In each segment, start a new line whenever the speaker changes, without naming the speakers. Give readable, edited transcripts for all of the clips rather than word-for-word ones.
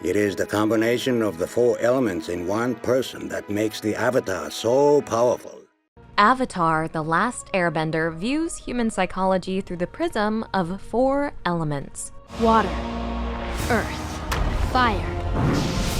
It is the combination of the four elements in one person that makes the Avatar so powerful.
Avatar: The Last Airbender views human psychology through the prism of four elements.
Water, earth, fire,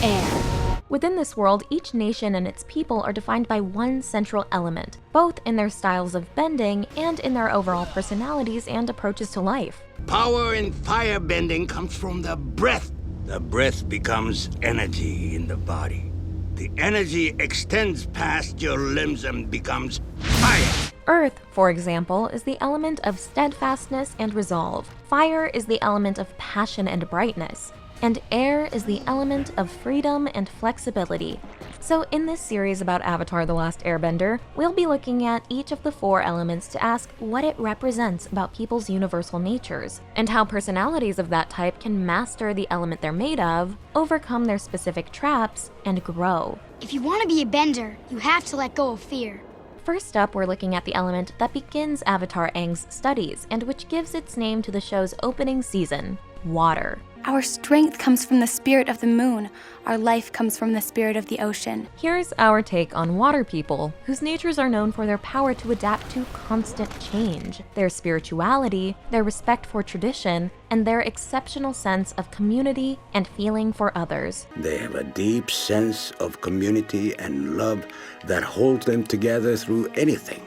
air.
Within this world, each nation and its people are defined by one central element, both in their styles of bending and in their overall personalities and approaches to life.
Power in firebending comes from the breath. The breath becomes energy in the body. The energy extends past your limbs and becomes fire.
Earth, for example, is the element of steadfastness and resolve. Fire is the element of passion and brightness. And air is the element of freedom and flexibility. So in this series about Avatar: The Last Airbender, we'll be looking at each of the four elements to ask what it represents about people's universal natures, and how personalities of that type can master the element they're made of, overcome their specific traps, and grow.
If you want to be a bender, you have to let go of fear.
First up, we're looking at the element that begins Avatar Aang's studies, and which gives its name to the show's opening season: water.
Our strength comes from the spirit of the moon. Our life comes from the spirit of the ocean.
Here's our take on water people, whose natures are known for their power to adapt to constant change, their spirituality, their respect for tradition, and their exceptional sense of community and feeling for others.
They have a deep sense of community and love that holds them together through anything.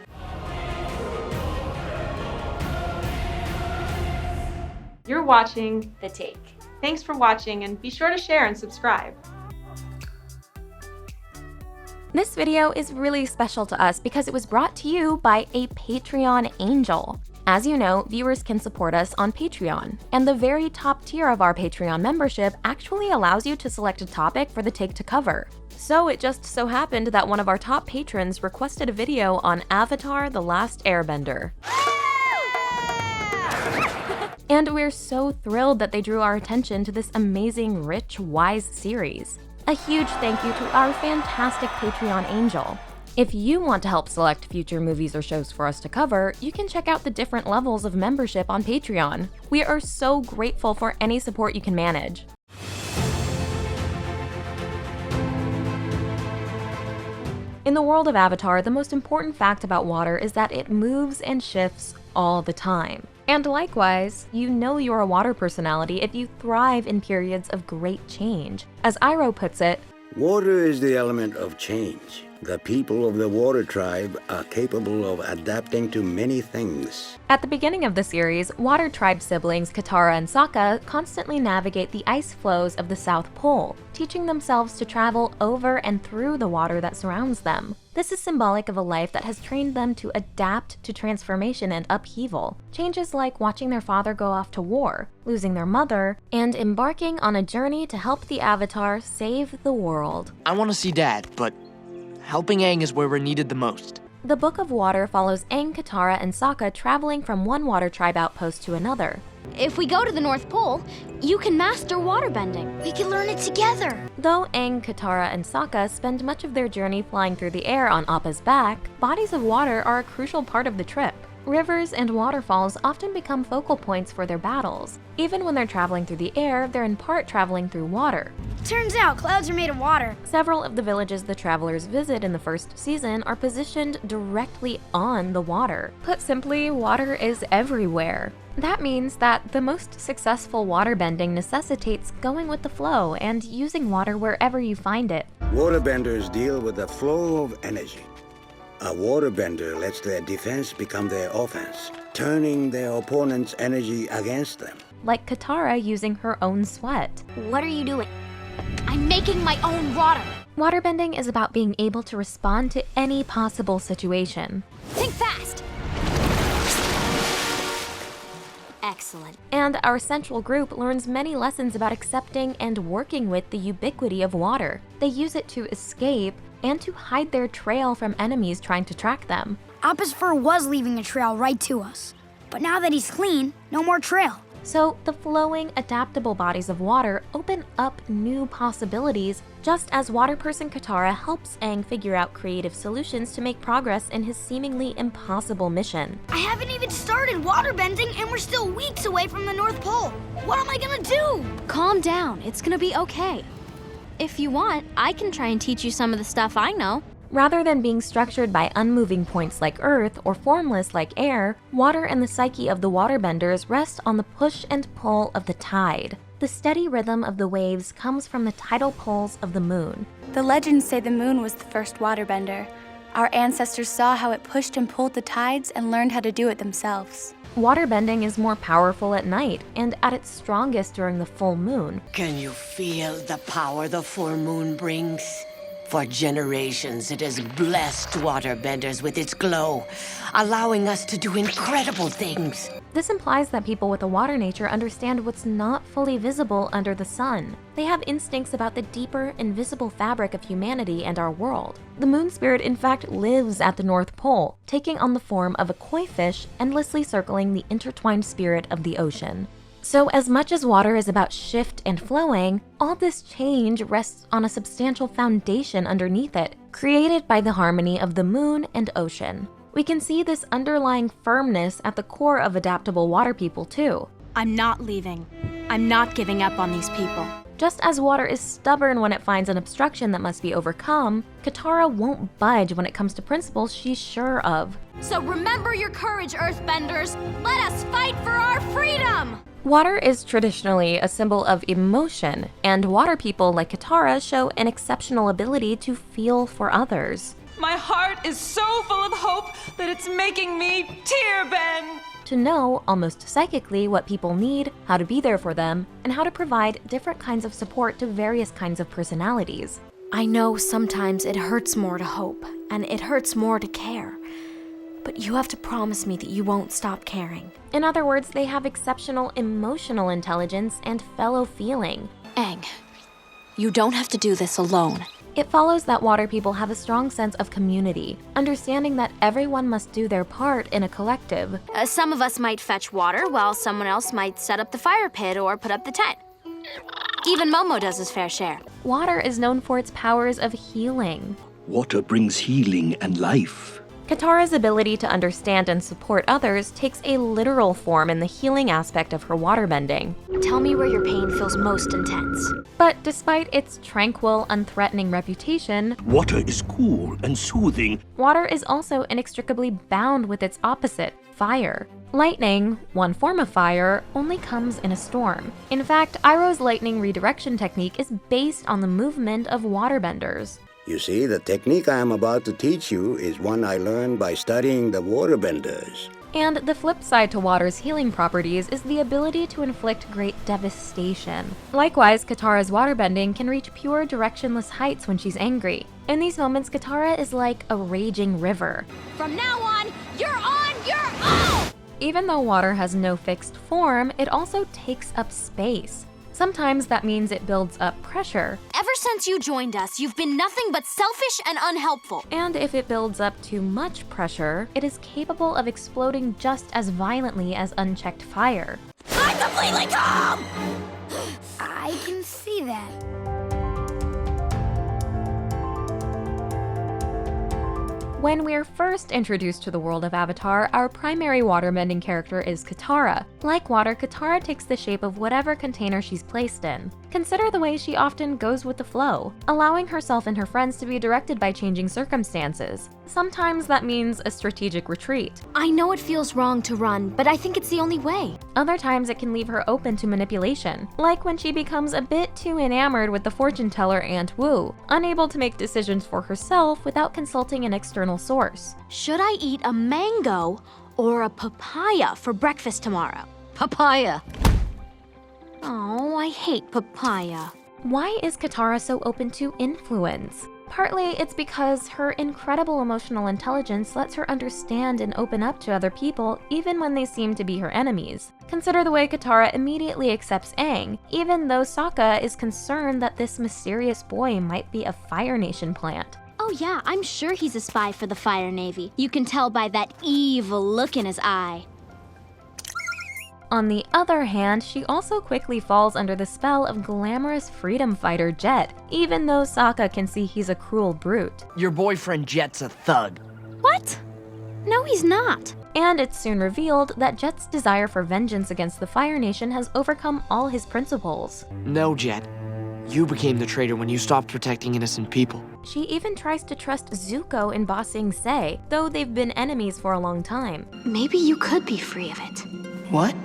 You're watching The Take. Thanks for watching, and be sure to share and subscribe.
This video is really special to us because it was brought to you by a Patreon angel. As you know, viewers can support us on Patreon, and the very top tier of our Patreon membership actually allows you to select a topic for The Take to cover. So it just so happened that one of our top patrons requested a video on Avatar: The Last Airbender. And we're so thrilled that they drew our attention to this amazing, rich, wise series. A huge thank you to our fantastic Patreon angel. If you want to help select future movies or shows for us to cover, you can check out the different levels of membership on Patreon. We are so grateful for any support you can manage. In the world of Avatar, the most important fact about water is that it moves and shifts all the time. And likewise, you know you're a water personality if you thrive in periods of great change. As Iroh puts it,
Water is the element of change. The people of the water tribe are capable of adapting to many things.
At the beginning of the series, Water Tribe siblings Katara and Sokka constantly navigate the ice flows of the South Pole, teaching themselves to travel over and through the water that surrounds them. This is symbolic of a life that has trained them to adapt to transformation and upheaval. Changes like watching their father go off to war, losing their mother, and embarking on a journey to help the Avatar save the world.
I want to see Dad, but helping Aang is where we're needed the most.
The Book of Water follows Aang, Katara, and Sokka traveling from one water tribe outpost to another.
If we go to the North Pole, you can master waterbending. We can learn it together.
Though Aang, Katara, and Sokka spend much of their journey flying through the air on Appa's back, bodies of water are a crucial part of the trip. Rivers and waterfalls often become focal points for their battles. Even when they're traveling through the air, they're in part traveling through water.
Turns out clouds are made of water.
Several of the villages the travelers visit in the first season are positioned directly on the water. Put simply, water is everywhere. That means that the most successful waterbending necessitates going with the flow and using water wherever you find it.
Waterbenders deal with the flow of energy. A waterbender lets their defense become their offense, turning their opponent's energy against them.
Like Katara using her own sweat.
What are you doing? I'm making my own water.
Waterbending is about being able to respond to any possible situation.
Think fast. Excellent.
And our central group learns many lessons about accepting and working with the ubiquity of water. They use it to escape and to hide their trail from enemies trying to track them.
Appa's fur was leaving a trail right to us. But now that he's clean, no more trail.
So the flowing, adaptable bodies of water open up new possibilities, just as water person Katara helps Aang figure out creative solutions to make progress in his seemingly impossible mission.
I haven't even started waterbending and we're still weeks away from the North Pole. What am I gonna do?
Calm down, it's gonna be okay. If you want, I can try and teach you some of the stuff I know.
Rather than being structured by unmoving points like earth or formless like air, water and the psyche of the waterbenders rest on the push and pull of the tide. The steady rhythm of the waves comes from the tidal poles of the moon.
The legends say the moon was the first waterbender. Our ancestors saw how it pushed and pulled the tides and learned how to do it themselves.
Waterbending is more powerful at night and at its strongest during the full moon.
Can you feel the power the full moon brings? For generations, it has blessed waterbenders with its glow, allowing us to do incredible things.
This implies that people with a water nature understand what's not fully visible under the sun. They have instincts about the deeper, invisible fabric of humanity and our world. The moon spirit in fact lives at the North Pole, taking on the form of a koi fish endlessly circling the intertwined spirit of the ocean. So as much as water is about shift and flowing, all this change rests on a substantial foundation underneath it, created by the harmony of the moon and ocean. We can see this underlying firmness at the core of adaptable water people too.
I'm not leaving. I'm not giving up on these people.
Just as water is stubborn when it finds an obstruction that must be overcome, Katara won't budge when it comes to principles she's sure of.
So remember your courage, Earthbenders! Let us fight for our freedom!
Water is traditionally a symbol of emotion, and water people like Katara show an exceptional ability to feel for others.
My heart is so full of hope that it's making me tear-bend.
To know, almost psychically, what people need, how to be there for them, and how to provide different kinds of support to various kinds of personalities.
I know sometimes it hurts more to hope, and it hurts more to care. But you have to promise me that you won't stop caring.
In other words, they have exceptional emotional intelligence and fellow feeling.
Aang, you don't have to do this alone.
It follows that water people have a strong sense of community, understanding that everyone must do their part in a collective.
Some of us might fetch water, while someone else might set up the fire pit or put up the tent. Even Momo does his fair share.
Water is known for its powers of healing.
Water brings healing and life.
Katara's ability to understand and support others takes a literal form in the healing aspect of her waterbending.
Tell me where your pain feels most intense.
But despite its tranquil, unthreatening reputation,
Water is cool and soothing.
water is also inextricably bound with its opposite, fire. Lightning, one form of fire, only comes in a storm. In fact, Iroh's lightning redirection technique is based on the movement of waterbenders.
You see, the technique I am about to teach you is one I learned by studying the waterbenders.
And the flip side to water's healing properties is the ability to inflict great devastation. Likewise, Katara's waterbending can reach pure directionless heights when she's angry. In these moments, Katara is like a raging river.
From now on, you're on your own!
Even though water has no fixed form, it also takes up space. Sometimes that means it builds up pressure.
Ever since you joined us, you've been nothing but selfish and unhelpful.
And if it builds up too much pressure, it is capable of exploding just as violently as unchecked fire.
I'm completely calm! I can see that.
When we're first introduced to the world of Avatar, our primary waterbending character is Katara. Like water, Katara takes the shape of whatever container she's placed in. Consider the way she often goes with the flow, allowing herself and her friends to be directed by changing circumstances. Sometimes that means a strategic retreat.
I know it feels wrong to run, but I think it's the only way.
Other times it can leave her open to manipulation, like when she becomes a bit too enamored with the fortune teller Aunt Wu, unable to make decisions for herself without consulting an external source.
Should I eat a mango or a papaya for breakfast tomorrow? Papaya. Oh, I hate papaya.
Why is Katara so open to influence? Partly it's because her incredible emotional intelligence lets her understand and open up to other people even when they seem to be her enemies. Consider the way Katara immediately accepts Aang, even though Sokka is concerned that this mysterious boy might be a Fire Nation plant.
Oh yeah, I'm sure he's a spy for the Fire Navy. You can tell by that evil look in his eye.
On the other hand, she also quickly falls under the spell of glamorous freedom fighter Jet, even though Sokka can see he's a cruel brute.
Your boyfriend Jet's a thug.
What? No, he's not.
And it's soon revealed that Jet's desire for vengeance against the Fire Nation has overcome all his principles.
No, Jet. You became the traitor when you stopped protecting innocent people.
She even tries to trust Zuko in Ba Sing Se, though they've been enemies for a long time.
Maybe you could be free of it.
What?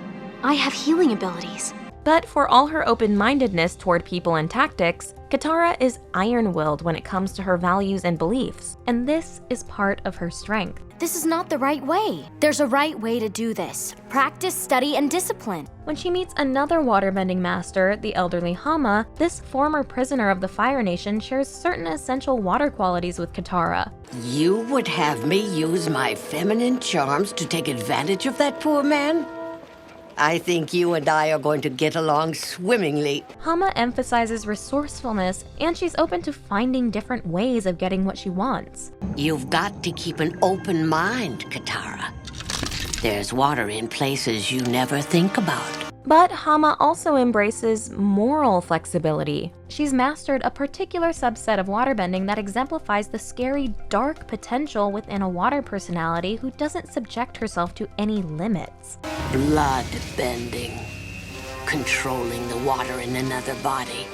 I have healing abilities.
But for all her open-mindedness toward people and tactics, Katara is iron-willed when it comes to her values and beliefs, and this is part of her strength.
This is not the right way. There's a right way to do this. Practice, study, and discipline.
When she meets another waterbending master, the elderly Hama, this former prisoner of the Fire Nation shares certain essential water qualities with Katara.
You would have me use my feminine charms to take advantage of that poor man? I think you and I are going to get along swimmingly.
Hama emphasizes resourcefulness, and she's open to finding different ways of getting what she wants.
You've got to keep an open mind, Katara. There's water in places you never think about.
But Hama also embraces moral flexibility. She's mastered a particular subset of waterbending that exemplifies the scary, dark potential within a water personality who doesn't subject herself to any limits.
Blood bending. Controlling the water in another body.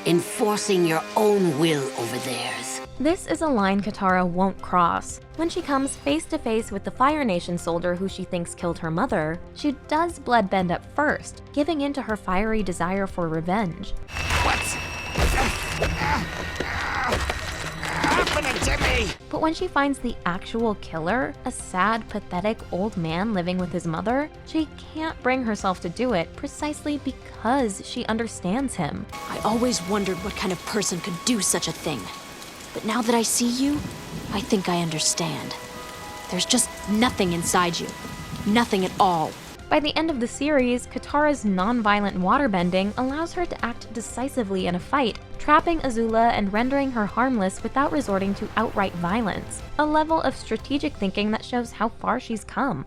Enforcing your own will over theirs.
This is a line Katara won't cross. When she comes face to face with the Fire Nation soldier who she thinks killed her mother, she does bloodbend at first, giving in to her fiery desire for revenge.
What's happening to me?
But when she finds the actual killer, a sad, pathetic old man living with his mother, she can't bring herself to do it precisely because she understands him.
I always wondered what kind of person could do such a thing. But now that I see you, I think I understand. There's just nothing inside you. Nothing at all.
By the end of the series, Katara's non-violent waterbending allows her to act decisively in a fight, trapping Azula and rendering her harmless without resorting to outright violence, a level of strategic thinking that shows how far she's come.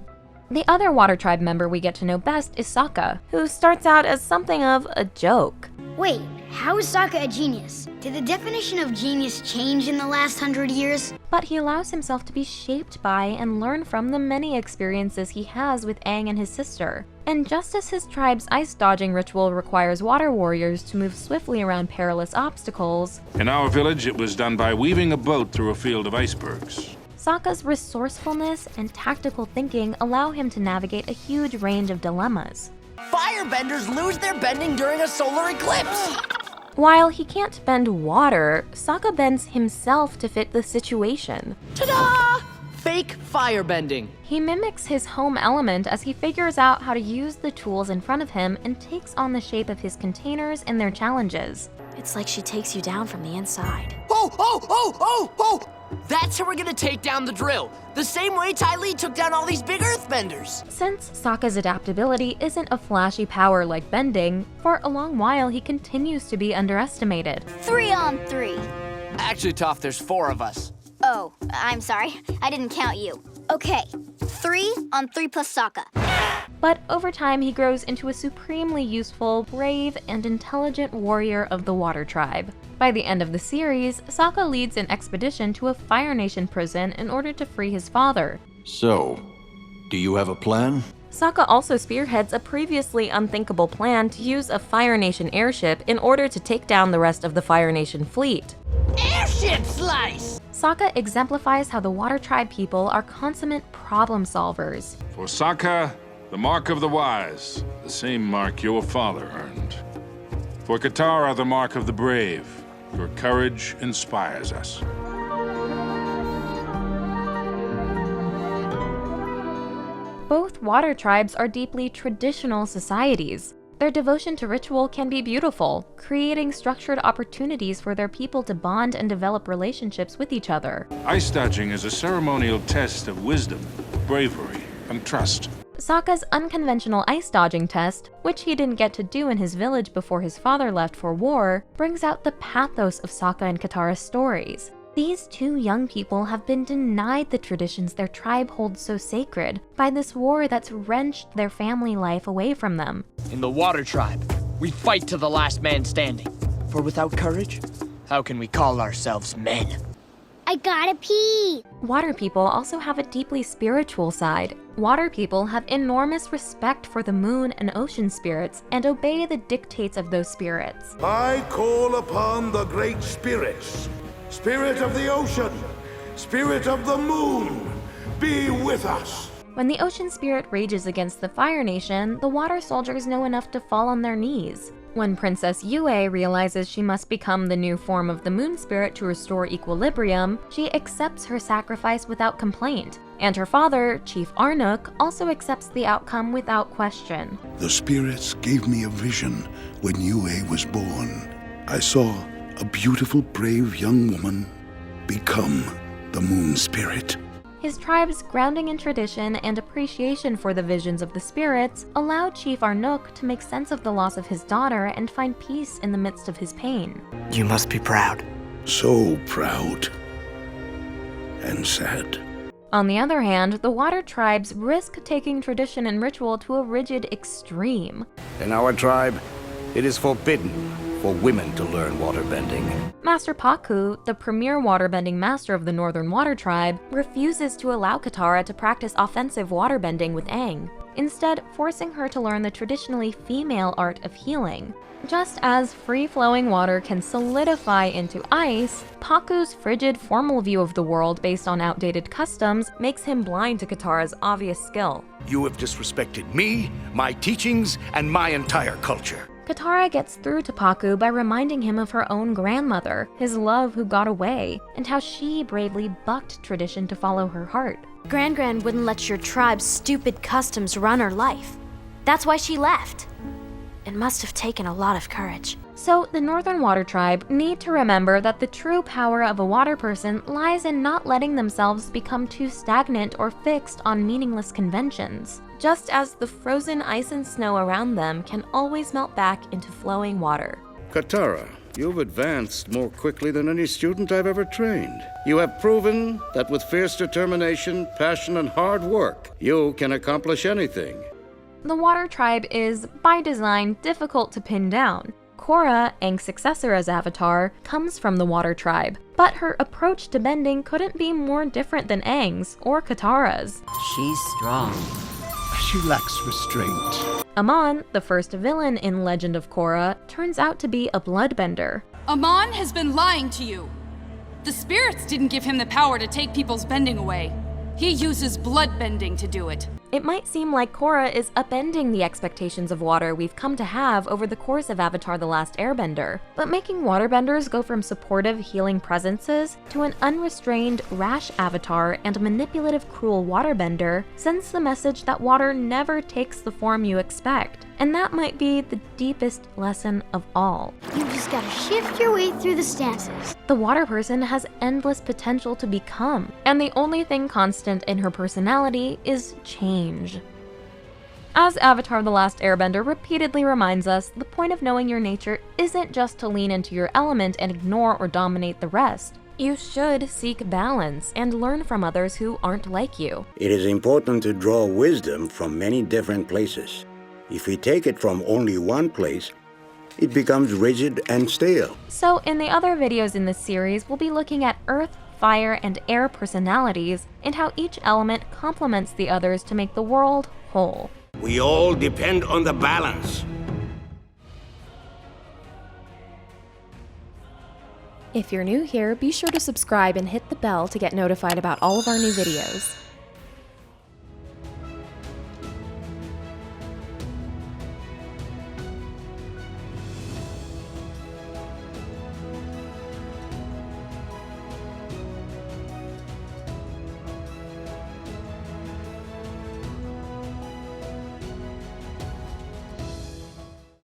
The other Water Tribe member we get to know best is Sokka, who starts out as something of a joke.
Wait, how is Sokka a genius? Did the definition of genius change in the last 100 years?
But he allows himself to be shaped by and learn from the many experiences he has with Aang and his sister. And just as his tribe's ice dodging ritual requires water warriors to move swiftly around perilous obstacles,
in our village it was done by weaving a boat through a field of icebergs.
Sokka's resourcefulness and tactical thinking allow him to navigate a huge range of dilemmas.
Firebenders lose their bending during a solar eclipse!
While he can't bend water, Sokka bends himself to fit the situation.
Ta-da! Fake firebending.
He mimics his home element as he figures out how to use the tools in front of him and takes on the shape of his containers and their challenges.
It's like she takes you down from the inside.
Oh, oh, oh, oh, oh! That's how we're gonna take down the drill. The same way Ty Lee took down all these big earthbenders.
Since Sokka's adaptability isn't a flashy power like bending, for a long while he continues to be underestimated.
3 on 3.
Actually, Toph, there's 4 of us.
Oh, I'm sorry. I didn't count you. Okay, 3 on 3 plus Sokka.
But over time he grows into a supremely useful, brave, and intelligent warrior of the Water Tribe. By the end of the series, Sokka leads an expedition to a Fire Nation prison in order to free his father.
So, do you have a plan?
Sokka also spearheads a previously unthinkable plan to use a Fire Nation airship in order to take down the rest of the Fire Nation fleet.
Airship slice!
Sokka exemplifies how the Water Tribe people are consummate problem solvers.
For Sokka, the mark of the wise, the same mark your father earned. For Katara, the mark of the brave. Your courage inspires us.
Both water tribes are deeply traditional societies. Their devotion to ritual can be beautiful, creating structured opportunities for their people to bond and develop relationships with each other.
Ice dodging is a ceremonial test of wisdom, bravery, and trust.
Sokka's unconventional ice dodging test, which he didn't get to do in his village before his father left for war, brings out the pathos of Sokka and Katara's stories. These two young people have been denied the traditions their tribe holds so sacred by this war that's wrenched their family life away from them.
In the Water Tribe, we fight to the last man standing. For without courage, how can we call ourselves men?
I gotta pee.
Water people also have a deeply spiritual side. Water people have enormous respect for the moon and ocean spirits and obey the dictates of those spirits.
I call upon the great spirits. Spirit of the ocean, spirit of the moon, be with us.
When the ocean spirit rages against the Fire Nation, the water soldiers know enough to fall on their knees. When Princess Yue realizes she must become the new form of the moon spirit to restore equilibrium, she accepts her sacrifice without complaint. And her father, Chief Arnook, also accepts the outcome without question.
The spirits gave me a vision when Yue was born. I saw a beautiful, brave young woman become the moon spirit.
His tribe's grounding in tradition and appreciation for the visions of the spirits allowed Chief Arnook to make sense of the loss of his daughter and find peace in the midst of his pain.
You must be proud.
So proud. And sad.
On the other hand, the water tribes risk taking tradition and ritual to a rigid extreme.
In our tribe, it is forbidden for women to learn waterbending.
Master Paku, the premier waterbending master of the Northern Water Tribe, refuses to allow Katara to practice offensive waterbending with Aang, instead forcing her to learn the traditionally female art of healing. Just as free-flowing water can solidify into ice, Paku's frigid, formal view of the world based on outdated customs makes him blind to Katara's obvious skill.
You have disrespected me, my teachings, and my entire culture.
Katara gets through to Paku by reminding him of her own grandmother, his love who got away, and how she bravely bucked tradition to follow her heart.
Gran wouldn't let your tribe's stupid customs run her life. That's why she left. It must have taken a lot of courage.
So the Northern Water Tribe need to remember that the true power of a water person lies in not letting themselves become too stagnant or fixed on meaningless conventions, just as the frozen ice and snow around them can always melt back into flowing water.
Katara, you've advanced more quickly than any student I've ever trained. You have proven that with fierce determination, passion, and hard work, you can accomplish anything.
The Water Tribe is, by design, difficult to pin down. Korra, Aang's successor as Avatar, comes from the Water Tribe, but her approach to bending couldn't be more different than Aang's or Katara's.
She's strong.
She lacks restraint.
Amon, the first villain in Legend of Korra, turns out to be a bloodbender.
Amon has been lying to you. The spirits didn't give him the power to take people's bending away. He uses bloodbending to do it.
It might seem like Korra is upending the expectations of water we've come to have over the course of Avatar: The Last Airbender, but making waterbenders go from supportive, healing presences to an unrestrained, rash avatar and manipulative, cruel waterbender sends the message that water never takes the form you expect. And that might be the deepest lesson of all.
You just gotta shift your way through the stances.
The water person has endless potential to become, and the only thing constant in her personality is change. As Avatar: The Last Airbender repeatedly reminds us, the point of knowing your nature isn't just to lean into your element and ignore or dominate the rest. You should seek balance and learn from others who aren't like you.
It is important to draw wisdom from many different places. If we take it from only one place, it becomes rigid and stale.
So in the other videos in this series, we'll be looking at earth, fire, and air personalities and how each element complements the others to make the world whole.
We all depend on the balance.
If you're new here, be sure to subscribe and hit the bell to get notified about all of our new videos.